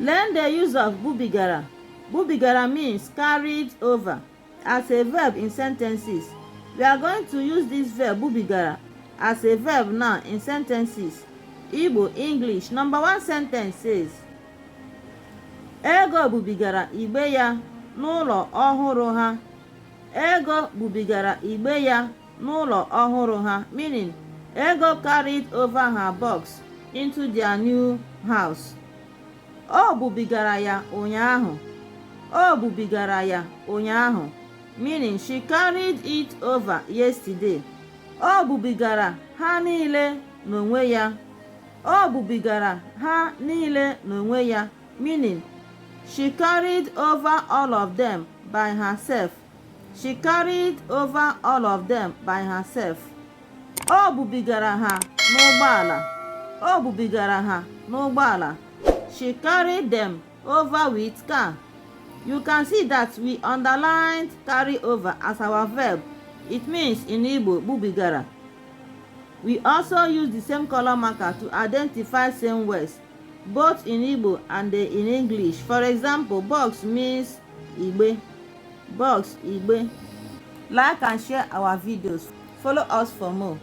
Learn the use of Bubigara. Bubigara means carried over as a verb in sentences. We are going to use this verb Bubigara as a verb now in sentences. Igbo, English. Number 1 sentence says, Ego bubigara igbe ya n'ụlọ ọhụrụ ha. Ego bubigara igbe ya n'ụlọ ọhụrụ ha, meaning Ego carried over her box into their new house. O bubigara ya ụnyaahụ. O bubigara ya ụnyaahụ, meaning she carried it over yesterday. O bubigara ha niile n'onwe ya. O bubigara ha niile n'onwe ya, meaning she carried over all of them by herself. She carried over all of them by herself. O bubigara ha n'ụgbọala. O bubigara ha n'ụgbọala. She carried them over with car. You can see that we underlined carry over as our verb. It means in Igbo, Bubigara. We also use the same color marker to identify same words, both in Igbo and in English. For example, box means igbe. Box, igbe. Like and share our videos. Follow us for more.